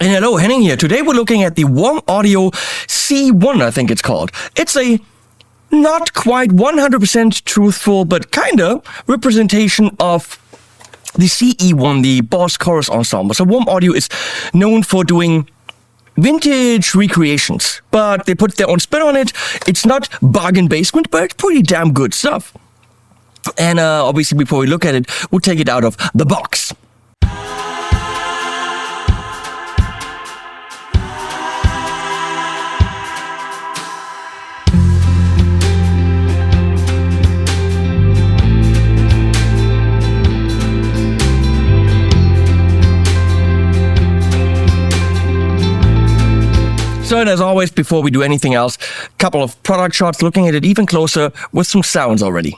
And hello, Henning here. Today we're looking at the Warm Audio C1, I think it's called. It's a not quite 100% truthful, but kinda representation of the CE1, the Boss Chorus Ensemble. So Warm Audio is known for doing vintage recreations, but they put their own spin on it. It's not bargain basement, but it's pretty damn good stuff. And obviously, before we look at it, we'll take it out of the box. So, and as always, before we do anything else, a couple of product shots looking at it even closer with some sounds already.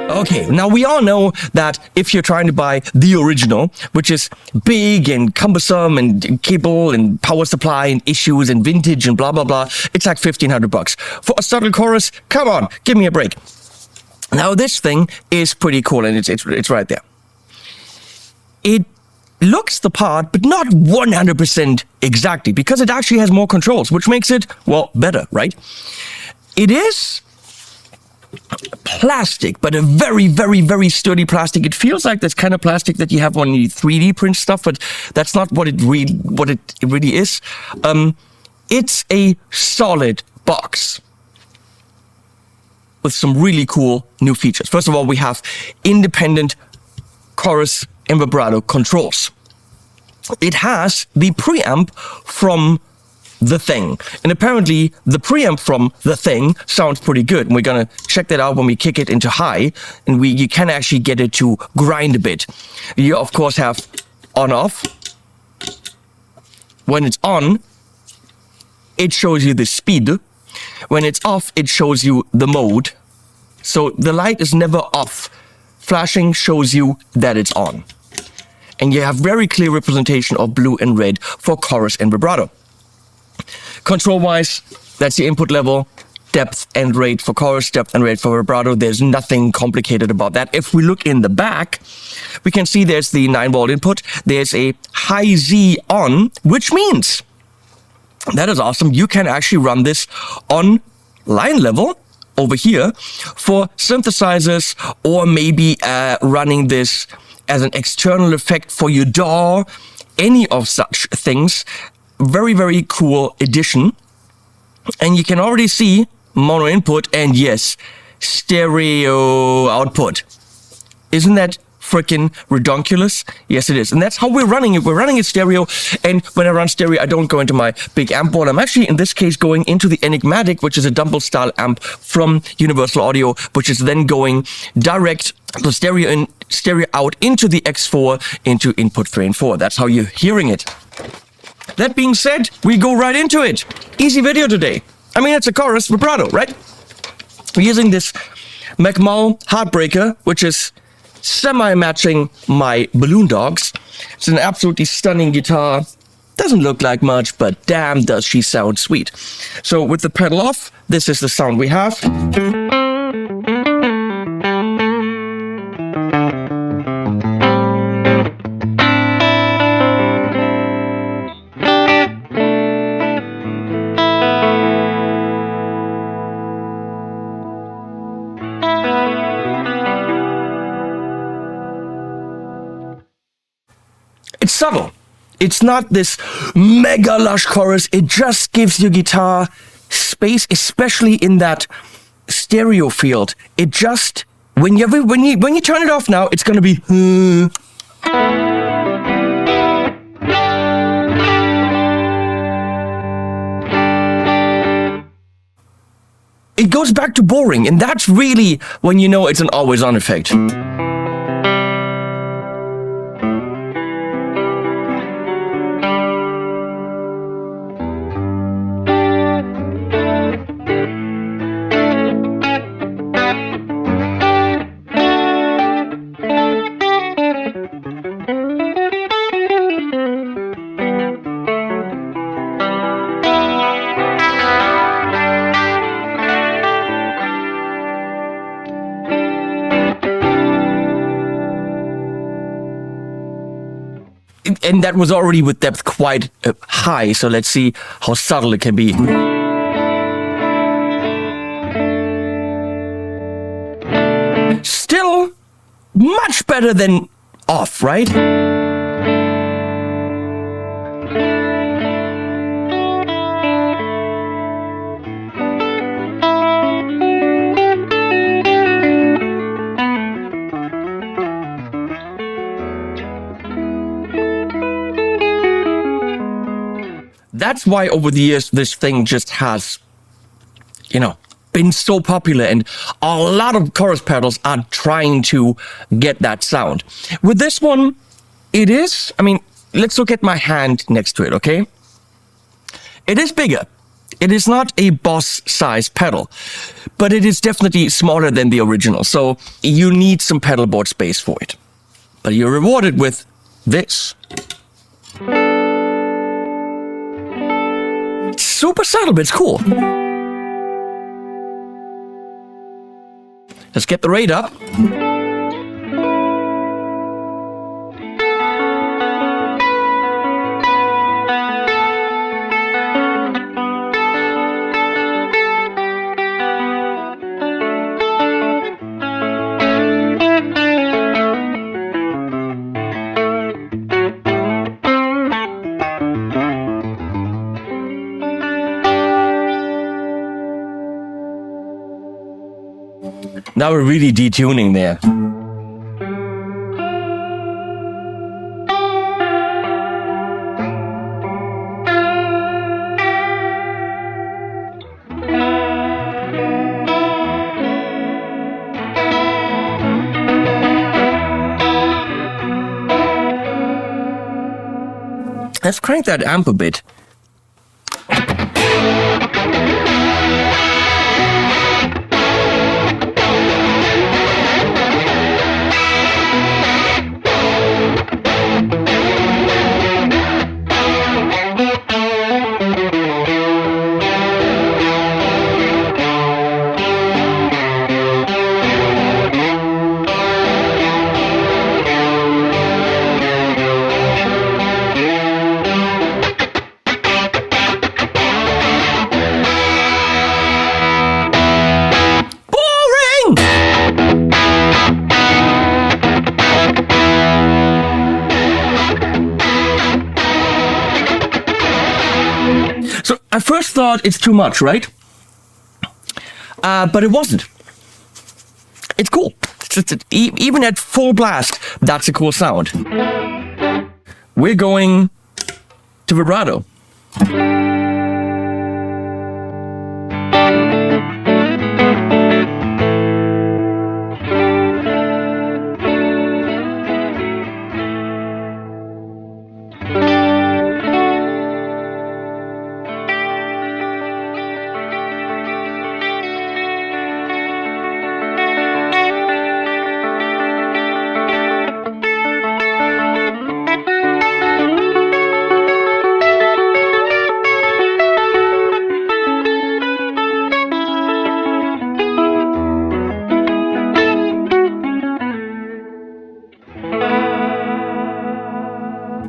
Okay, now we all know that if you're trying to buy the original, which is big and cumbersome and cable and power supply and issues and vintage and blah, blah, blah, it's like $1,500. For a subtle chorus, come on, give me a break. Now this thing is pretty cool and it's right there. It looks the part, but not 100% exactly because it actually has more controls, which makes it, well, better, right? It is plastic, but a very, very, very sturdy plastic. It feels like this kind of plastic that you have on the 3D print stuff, but that's not what it really is. It's a solid box with some really cool new features. First of all, we have independent chorus and vibrato controls. It has the preamp from The Thing. And apparently the preamp from The Thing sounds pretty good. And we're going to check that out when we kick it into high. And you can actually get it to grind a bit. You, of course, have on-off. When it's on, it shows you the speed. When it's off, it shows you the mode. So the light is never off. Flashing shows you that it's on. And you have very clear representation of blue and red for chorus and vibrato. Control-wise, that's the input level, depth and rate for chorus, depth and rate for vibrato. There's nothing complicated about that. If we look in the back, we can see there's the 9-volt input. There's a high Z on, which means, that is awesome, you can actually run this on line level over here for synthesizers, or maybe running this as an external effect for your DAW, any of such things. Very, very cool addition. And you can already see mono input and yes, stereo output. Isn't that freaking redonkulous? Yes, it is. And that's how we're running it. We're running it stereo. And when I run stereo, I don't go into my big amp board. I'm actually, in this case, going into the Enigmatic, which is a Dumble style amp from Universal Audio, which is then going direct to stereo in, stereo out into the X4 into input 3 and 4. That's how you're hearing it. That being said, we go right into it. Easy video today. I mean, it's a chorus vibrato, right? We're using this McMull Heartbreaker, which is semi-matching my Balloon Dogs. It's an absolutely stunning guitar. Doesn't look like much, but damn does she sound sweet. So with the pedal off, this is the sound we have. It's subtle. It's not this mega lush chorus. It just gives your guitar space, especially in that stereo field. It just, when you turn it off now, it's gonna be. it goes back to boring, and that's really when you know it's an always-on effect. And that was already with depth quite high, so let's see how subtle it can be. Still much better than off, right? That's why over the years this thing just has, been so popular, and a lot of chorus pedals are trying to get that sound. With this one, it is, let's look at my hand next to it, okay? It is bigger. It is not a Boss size pedal, but it is definitely smaller than the original, so you need some pedal board space for it. But you're rewarded with this. Super subtle, but it's cool. Let's get the rate up. Now we're really detuning there. Let's crank that amp a bit. So I first thought it's too much, right? But it wasn't. It's cool. Even at full blast, that's a cool sound. We're going to vibrato.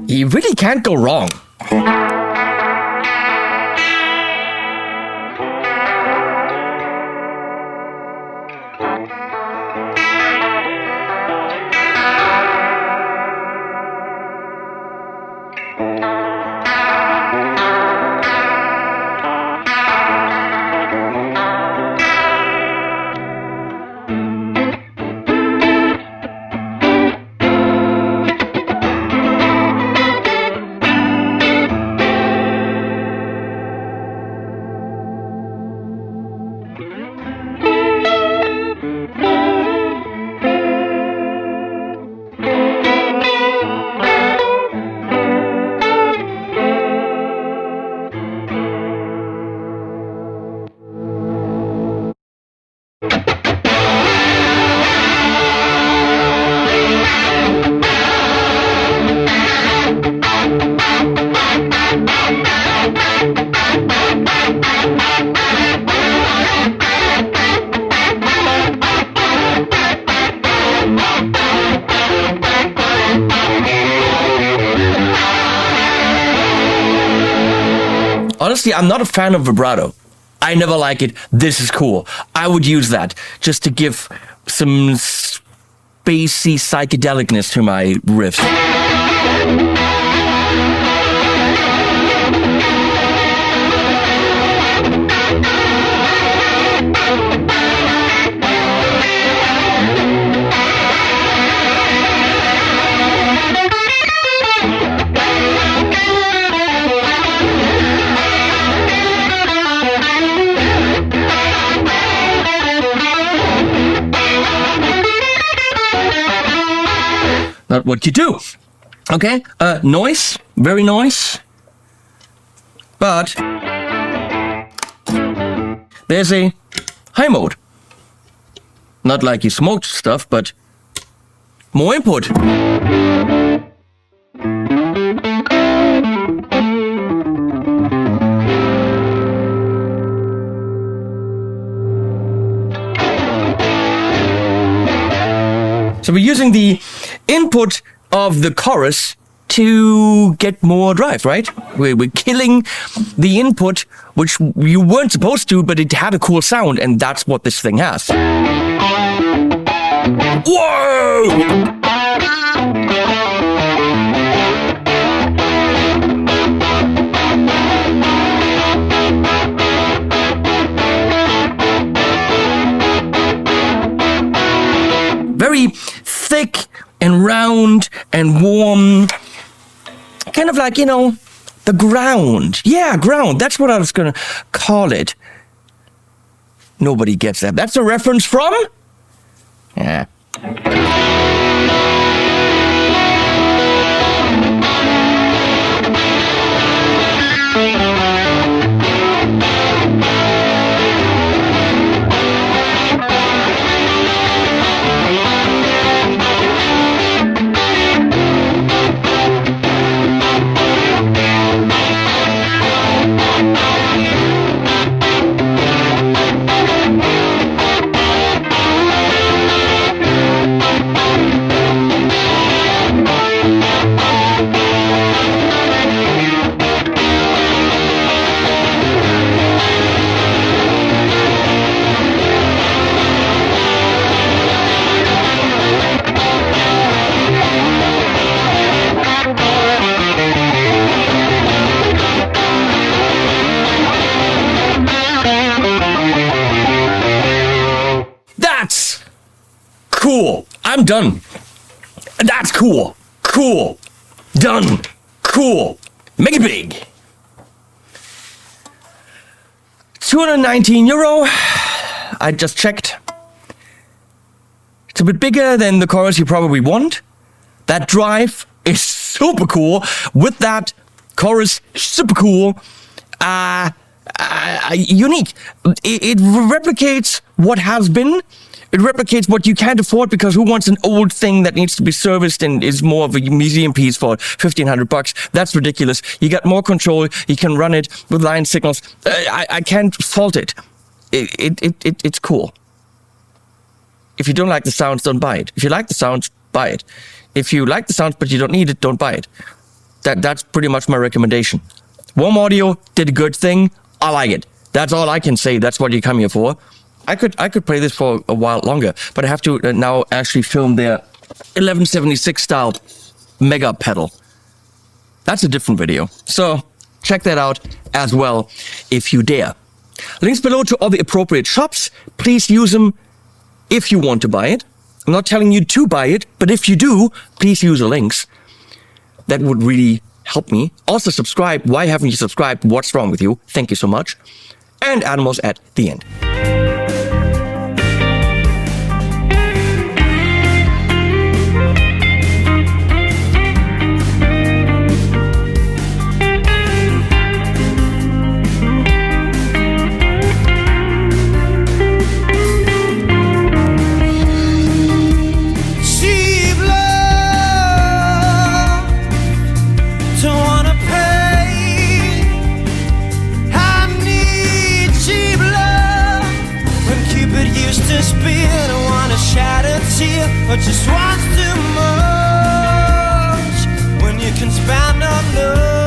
You really can't go wrong. honestly, I'm not a fan of vibrato. I never like it. This is cool. I would use that just to give some spacey psychedelicness to my riffs. Not what you do. Okay, noise, very noise. But there's a high mode. Not like you smoked stuff, but more input. So we're using the input of the chorus to get more drive, right? We're killing the input, which you weren't supposed to, but it had a cool sound, and that's what this thing has. Whoa! Very thick and round and warm. Kind of like, you know, the ground. Yeah, ground. That's what I was going to call it. Nobody gets that. That's a reference from? Yeah. Cool. I'm done. That's cool. Cool. Done. Cool. Make it big. €219. I just checked. It's a bit bigger than the chorus you probably want. That drive is super cool. With that chorus, super cool. Unique. It replicates what has been. It replicates what you can't afford, because who wants an old thing that needs to be serviced and is more of a museum piece for $1,500? That's ridiculous. You got more control. You can run it with line signals. I can't fault it. It's cool. If you don't like the sounds, don't buy it. If you like the sounds, buy it. If you like the sounds but you don't need it, don't buy it. That's pretty much my recommendation. Warm Audio did a good thing. I like it. That's all I can say. That's what you come here for. I could play this for a while longer, but I have to now actually film their 1176 style mega pedal. That's a different video. So check that out as well if you dare. Links below to all the appropriate shops. Please use them if you want to buy it. I'm not telling you to buy it, but if you do, please use the links. That would really help me. Also subscribe. Why haven't you subscribed? What's wrong with you? Thank you so much. And animals at the end. But just once too much when you can spend on love.